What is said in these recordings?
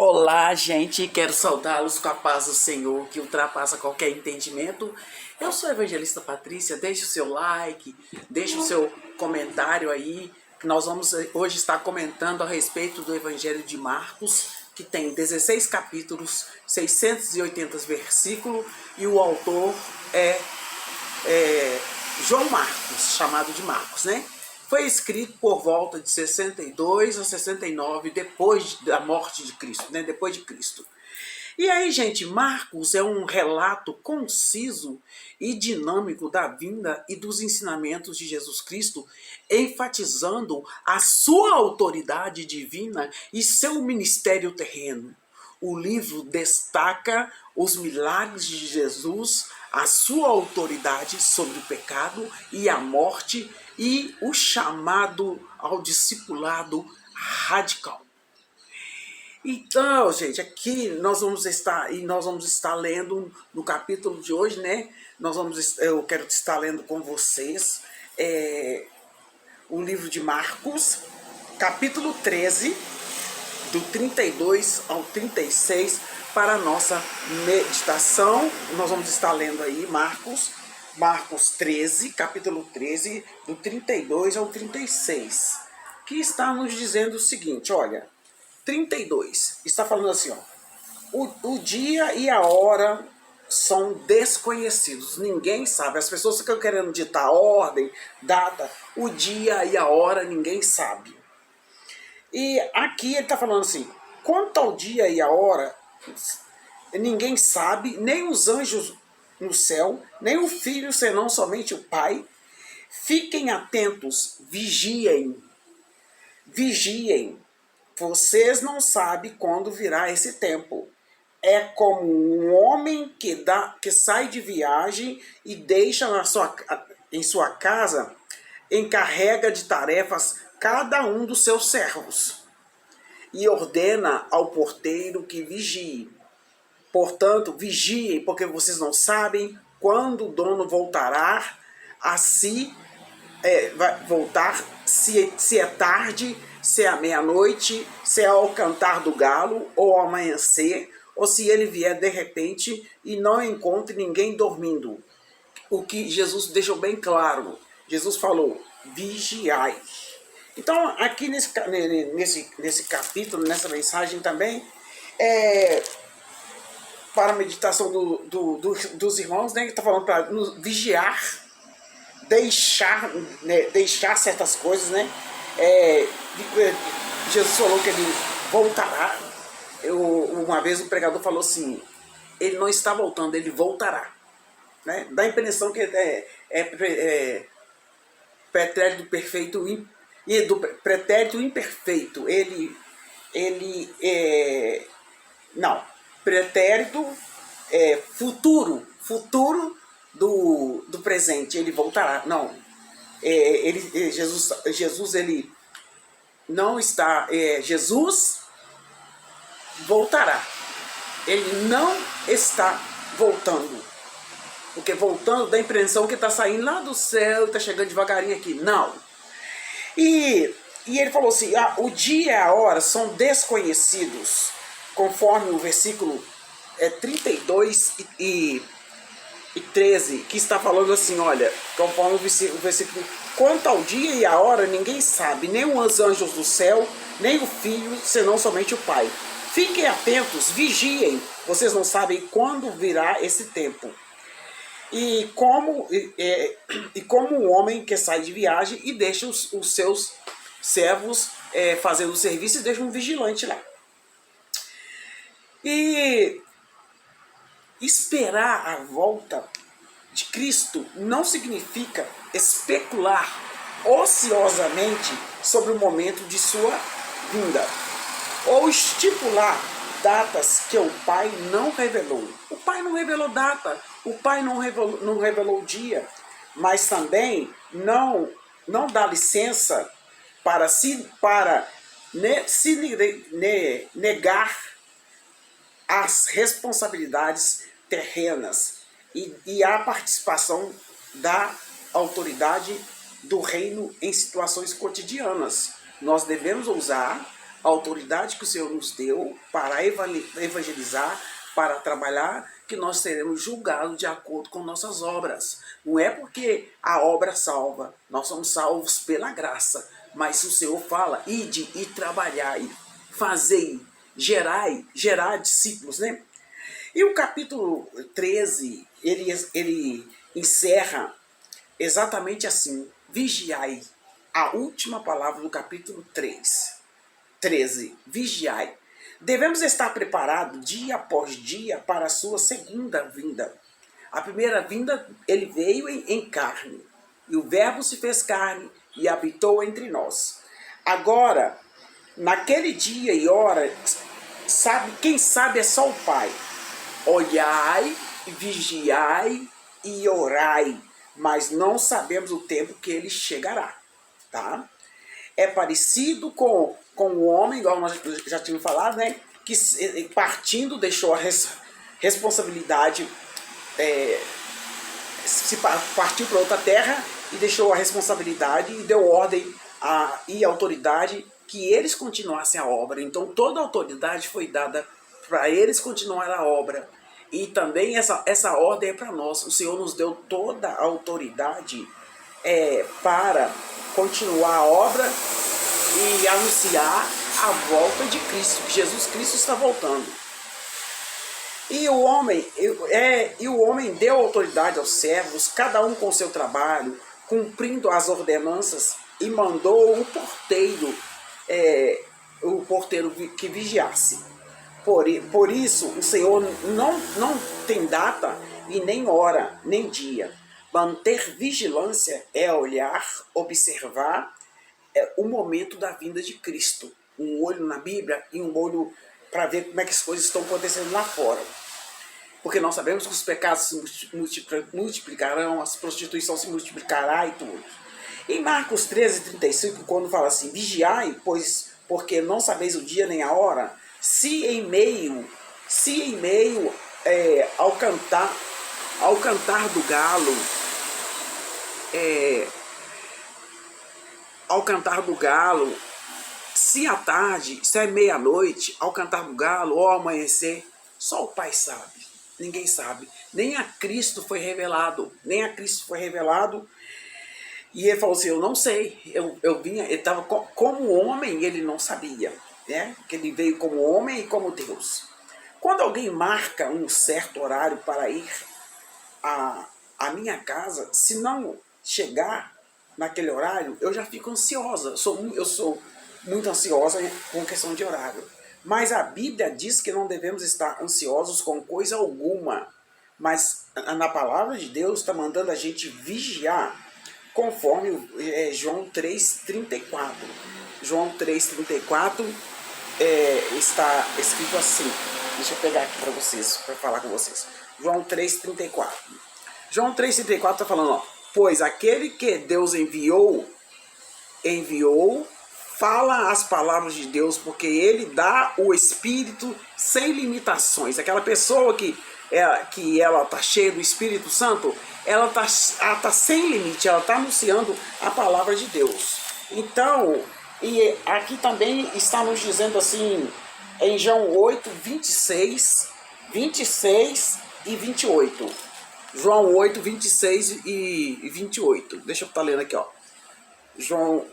Olá, gente, quero saudá-los com a paz do Senhor, que ultrapassa qualquer entendimento. Eu sou a evangelista Patrícia, deixe o seu like, deixe o seu comentário aí, que nós vamos hoje estar comentando a respeito do Evangelho de Marcos, que tem 16 capítulos, 680 versículos, e o autor é João Marcos, chamado de Marcos, né? Foi escrito por volta de 62 a 69 depois da morte de Cristo, né? Depois de Cristo. E aí, gente, Marcos é um relato conciso e dinâmico da vinda e dos ensinamentos de Jesus Cristo, enfatizando a sua autoridade divina e seu ministério terreno. O livro destaca os milagres de Jesus, a sua autoridade sobre o pecado e a morte e o chamado ao discipulado radical. Então, gente, aqui nós vamos estar lendo no capítulo de hoje, né? Eu quero estar lendo com vocês o livro de Marcos, capítulo 13, do 32 ao 36, para a nossa meditação. Nós vamos estar lendo aí Marcos 13, capítulo 13, do 32 ao 36, que está nos dizendo o seguinte, olha, 32, está falando assim, ó, o dia e a hora são desconhecidos, ninguém sabe, as pessoas ficam querendo ditar ordem, data, o dia e a hora ninguém sabe. E aqui ele está falando assim, quanto ao dia e a hora, ninguém sabe, nem os anjos no céu, nem o Filho, senão somente o Pai. Fiquem atentos, vigiem, vocês não sabem quando virá esse tempo. É como um homem que sai de viagem e deixa em sua casa, encarrega de tarefas cada um dos seus servos e ordena ao porteiro que vigie. Portanto, vigiem, porque vocês não sabem quando o dono voltará vai voltar, se é tarde, se é à meia-noite, se é ao cantar do galo ou ao amanhecer, ou se ele vier de repente e não encontre ninguém dormindo. O que Jesus deixou bem claro, Jesus falou, vigiai. Então, aqui nesse capítulo, nessa mensagem também, para a meditação dos irmãos, né, que está falando para vigiar, deixar certas coisas, né? Jesus falou que ele voltará. Uma vez o pregador falou assim, ele não está voltando, ele voltará. Né? Dá a impressão que pretérito perfeito e do pretérito imperfeito. Não, pretérito futuro do presente, ele voltará. Não, Jesus ele não está, Jesus voltará, ele não está voltando, porque voltando dá a impressão que está saindo lá do céu e está chegando devagarinho aqui, não. E ele falou assim, o dia e a hora são desconhecidos, conforme o versículo 32 e 13, que está falando assim, olha, conforme o versículo, quanto ao dia e a hora ninguém sabe, nem os anjos do céu, nem o Filho, senão somente o Pai. Fiquem atentos, vigiem, vocês não sabem quando virá esse tempo. E como um homem que sai de viagem e deixa os seus servos fazendo o serviço e deixa um vigilante lá. E esperar a volta de Cristo não significa especular ociosamente sobre o momento de sua vinda, ou estipular datas que o Pai não revelou. O Pai não revelou data, o Pai não revelou dia, mas também não dá licença para se negar as responsabilidades terrenas e a participação da autoridade do reino em situações cotidianas. Nós devemos usar a autoridade que o Senhor nos deu para evangelizar, para trabalhar, que nós seremos julgados de acordo com nossas obras. Não é porque a obra salva, nós somos salvos pela graça, mas o Senhor fala, ide e trabalhai, fazei, gerar discípulos, né? E o capítulo 13, ele encerra exatamente assim, vigiai, a última palavra do capítulo 13, vigiai. Devemos estar preparados dia após dia para a sua segunda vinda. A primeira vinda, ele veio em carne, e o verbo se fez carne e habitou entre nós. Agora, naquele dia e hora, quem sabe é só o Pai. Olhai, vigiai e orai, mas não sabemos o tempo que ele chegará, tá? É parecido com o homem, igual nós já tínhamos falado, né? Que partindo deixou a responsabilidade, se partiu para outra terra e deixou a responsabilidade e deu ordem e autoridade que eles continuassem a obra. Então toda a autoridade foi dada para eles continuar a obra. E também essa ordem é para nós. O Senhor nos deu toda a autoridade para continuar a obra e anunciar a volta de Cristo, que Jesus Cristo está voltando. E o homem deu autoridade aos servos, cada um com seu trabalho, cumprindo as ordenanças, e mandou o porteiro que vigiasse. Por isso, o Senhor não tem data e nem hora, nem dia. Manter vigilância é olhar, observar o momento da vinda de Cristo. Um olho na Bíblia e um olho para ver como é que as coisas estão acontecendo lá fora. Porque nós sabemos que os pecados se multiplicarão, a prostituição se multiplicará e tudo. Em Marcos 13:35, quando fala assim, vigiai, porque não sabeis o dia nem a hora, se em meio ao cantar do galo, se à tarde, se é meia-noite, ao cantar do galo ou ao amanhecer, só o Pai sabe, ninguém sabe, nem a Cristo foi revelado, e ele falou assim, eu não sei, ele estava como homem, ele não sabia, né? Que ele veio como homem e como Deus. Quando alguém marca um certo horário para ir à minha casa, se não chegar naquele horário, eu já fico ansiosa, eu sou muito ansiosa com questão de horário. Mas a Bíblia diz que não devemos estar ansiosos com coisa alguma, mas na palavra de Deus está mandando a gente vigiar, conforme João 3:34. João 3:34 está escrito assim. Deixa eu pegar aqui para vocês, para falar com vocês. João 3:34. João 3:34 está falando, ó, pois aquele que Deus enviou, fala as palavras de Deus, porque ele dá o Espírito sem limitações. Aquela pessoa que ela está cheia do Espírito Santo, ela tá sem limite, ela está anunciando a palavra de Deus. Então, e aqui também está nos dizendo assim, em João 8:26 e 28. João 8:26 e 28. Deixa eu estar lendo aqui, ó. João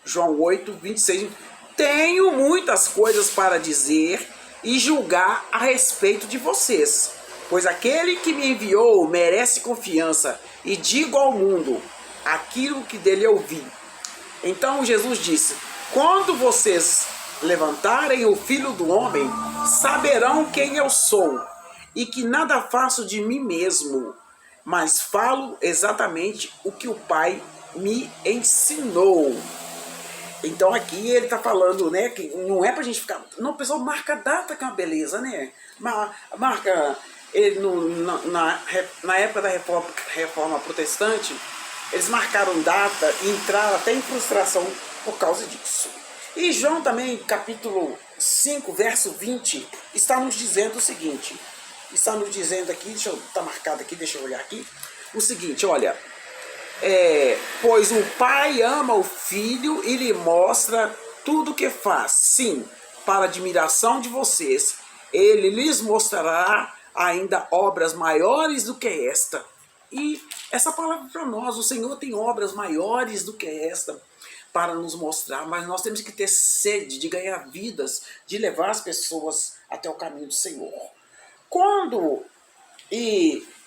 8:26. Tenho muitas coisas para dizer e julgar a respeito de vocês, pois aquele que me enviou merece confiança, e digo ao mundo aquilo que dele ouvi. Então Jesus disse, quando vocês levantarem o Filho do Homem, saberão quem eu sou, e que nada faço de mim mesmo, mas falo exatamente o que o Pai me ensinou. Então aqui ele está falando, né, que não é pra gente ficar... Não, o pessoal marca a data, que é uma beleza, né? Marca... Ele, na época da reforma protestante, eles marcaram data e entraram até em frustração por causa disso. E João também, capítulo 5, verso 20, está nos dizendo o seguinte. Está nos dizendo aqui, está marcado aqui, deixa eu olhar aqui. O seguinte, olha... pois o Pai ama o Filho e lhe mostra tudo que faz, sim, para admiração de vocês, ele lhes mostrará ainda obras maiores do que esta. E essa palavra para nós, o Senhor tem obras maiores do que esta para nos mostrar, mas nós temos que ter sede de ganhar vidas, de levar as pessoas até o caminho do Senhor.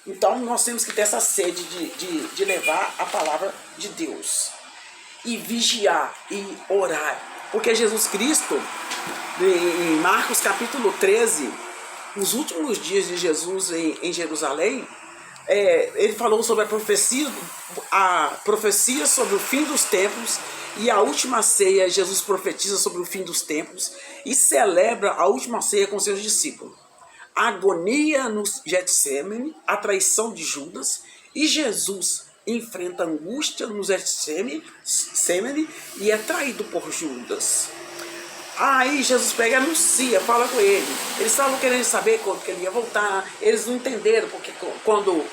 Então nós temos que ter essa sede de levar a palavra de Deus e vigiar e orar, porque Jesus Cristo, em Marcos capítulo 13, nos últimos dias de Jesus em Jerusalém, ele falou sobre a profecia sobre o fim dos tempos, e a última ceia Jesus profetiza sobre o fim dos tempos e celebra a última ceia com seus discípulos. A agonia no Getsemane, a traição de Judas, e Jesus enfrenta a angústia no Getsemane e é traído por Judas. Aí Jesus pega e anuncia, fala com ele. Eles estavam querendo saber quando que ele ia voltar. Eles não entenderam, porque quando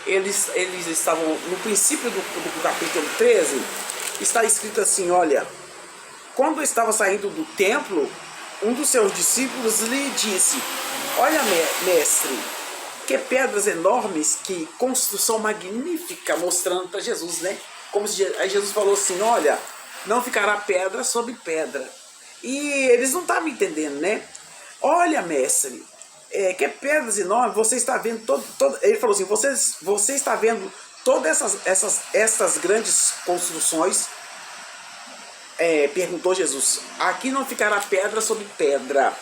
eles estavam no princípio do capítulo 13, está escrito assim, olha, quando eu estava saindo do templo, um dos seus discípulos lhe disse, olha, mestre, que pedras enormes, que construção magnífica, mostrando para Jesus, né? Aí Jesus falou assim, olha, não ficará pedra sobre pedra. E eles não estavam entendendo, né? Olha, mestre, que pedras enormes, você está vendo ele falou assim, você está vendo todas essas grandes construções? Perguntou Jesus, aqui não ficará pedra sobre pedra.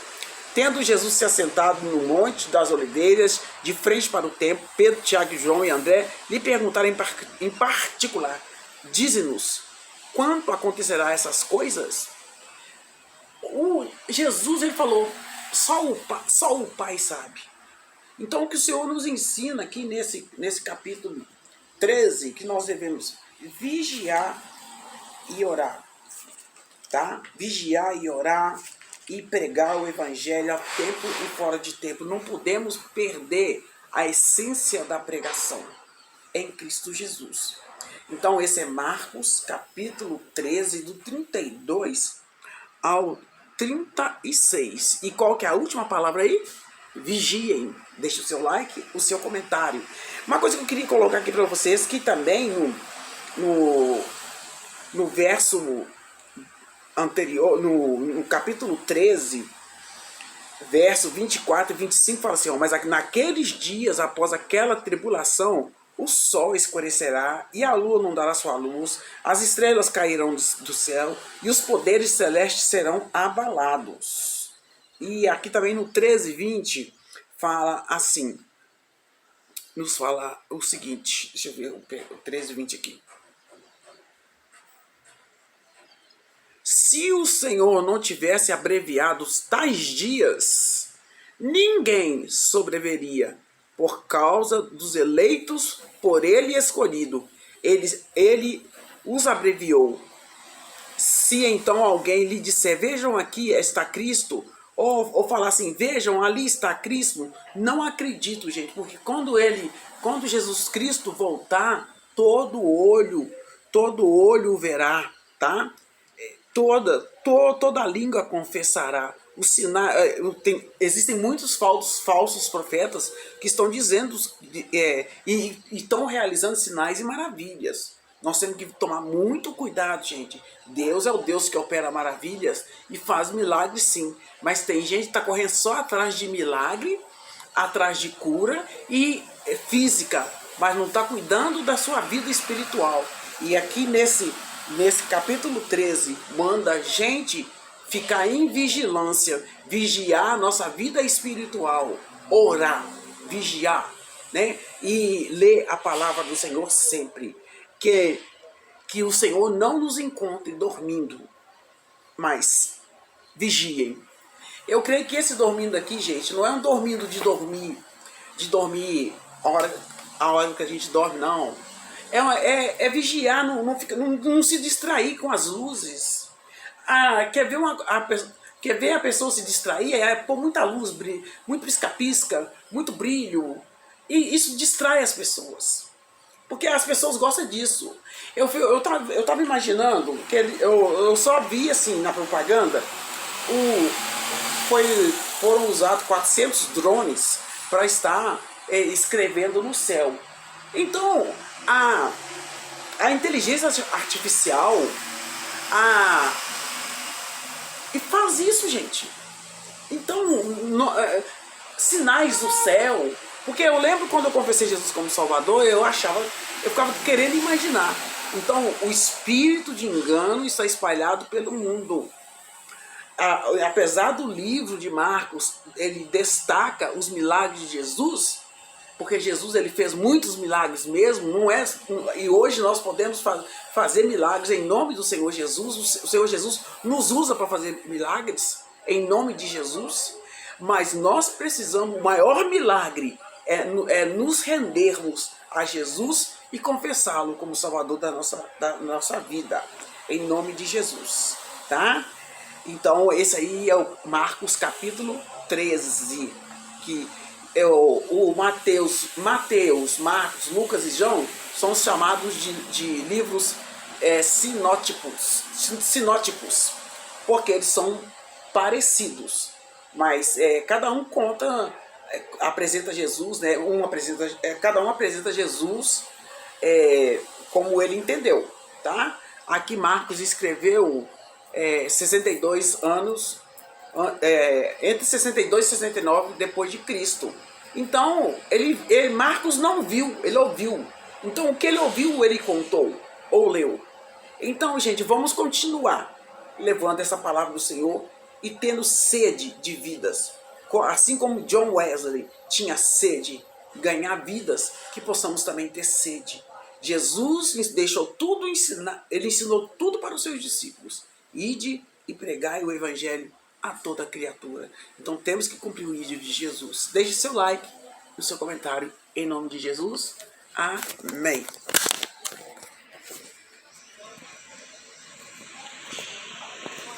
Tendo Jesus se assentado no Monte das Oliveiras, de frente para o templo, Pedro, Tiago, João e André lhe perguntaram em particular, dize-nos, quando acontecerá essas coisas? Jesus, ele falou, só o Pai sabe. Então o que o Senhor nos ensina aqui nesse capítulo 13, que nós devemos vigiar e orar, tá? Vigiar e orar e pregar o evangelho a tempo e fora de tempo. Não podemos perder a essência da pregação em Cristo Jesus. Então esse é Marcos capítulo 13, do 32 ao 36. E qual que é a última palavra aí? Vigiem. Deixe o seu like, o seu comentário. Uma coisa que eu queria colocar aqui para vocês, que também no verso anterior, no capítulo 13, verso 24 e 25, fala assim, mas naqueles dias, após aquela tribulação, o sol escurecerá e a lua não dará sua luz, as estrelas cairão do céu e os poderes celestes serão abalados. E aqui também no 13, 20, fala assim, nos fala o seguinte, deixa eu ver o 13, 20 aqui. Se o Senhor não tivesse abreviado os tais dias, ninguém sobreviveria por causa dos eleitos por ele escolhido. Ele os abreviou. Se então alguém lhe disser, vejam aqui está Cristo, ou falar assim, vejam ali está Cristo, não acredito, gente, porque quando Jesus Cristo voltar, todo olho o verá, tá? Toda língua confessará. Existem muitos falsos profetas que estão dizendo e estão realizando sinais e maravilhas. Nós temos que tomar muito cuidado, gente. Deus é o Deus que opera maravilhas e faz milagres, sim. Mas tem gente que está correndo só atrás de milagre, atrás de cura e física, mas não está cuidando da sua vida espiritual. E aqui nesse capítulo 13, manda a gente ficar em vigilância, vigiar a nossa vida espiritual, orar, vigiar, né? E ler a palavra do Senhor sempre. Que o Senhor não nos encontre dormindo, mas vigiem. Eu creio que esse dormindo aqui, gente, não é um dormindo de dormir a hora que a gente dorme, não. É vigiar, não se distrair com as luzes. Quer ver a pessoa se distrair? Pôr muita luz, muito pisca-pisca, muito brilho. E isso distrai as pessoas. Porque as pessoas gostam disso. Eu tava imaginando que eu só vi assim na propaganda, foram usados 400 drones para estar escrevendo no céu. Então, a inteligência artificial e faz isso, gente. Então, sinais do céu. Porque eu lembro quando eu confessei Jesus como Salvador, eu ficava querendo imaginar. Então, o espírito de engano está espalhado pelo mundo. Apesar do livro de Marcos, ele destaca os milagres de Jesus, porque Jesus ele fez muitos milagres mesmo, não é? E hoje nós podemos fazer milagres em nome do Senhor Jesus. O Senhor Jesus nos usa para fazer milagres em nome de Jesus, mas nós precisamos, o maior milagre é nos rendermos a Jesus e confessá-lo como Salvador da nossa vida, em nome de Jesus, tá? Então esse aí é o Marcos capítulo 13, que o Mateus, Marcos, Lucas e João são chamados de livros sinóticos, porque eles são parecidos, mas cada um conta, apresenta Jesus, né? Cada um apresenta Jesus como ele entendeu, tá? Aqui Marcos escreveu 62 anos, entre 62 e 69 depois de Cristo. Então, Marcos não viu, ele ouviu. Então, o que ele ouviu, ele contou ou leu. Então, gente, vamos continuar levando essa palavra do Senhor e tendo sede de vidas. Assim como John Wesley tinha sede de ganhar vidas, que possamos também ter sede. Jesus deixou tudo ensinar, ele ensinou tudo para os seus discípulos. Ide e pregai o evangelho a toda criatura. Então temos que cumprir o ídolo de Jesus. Deixe seu like, o seu comentário, em nome de Jesus. Amém.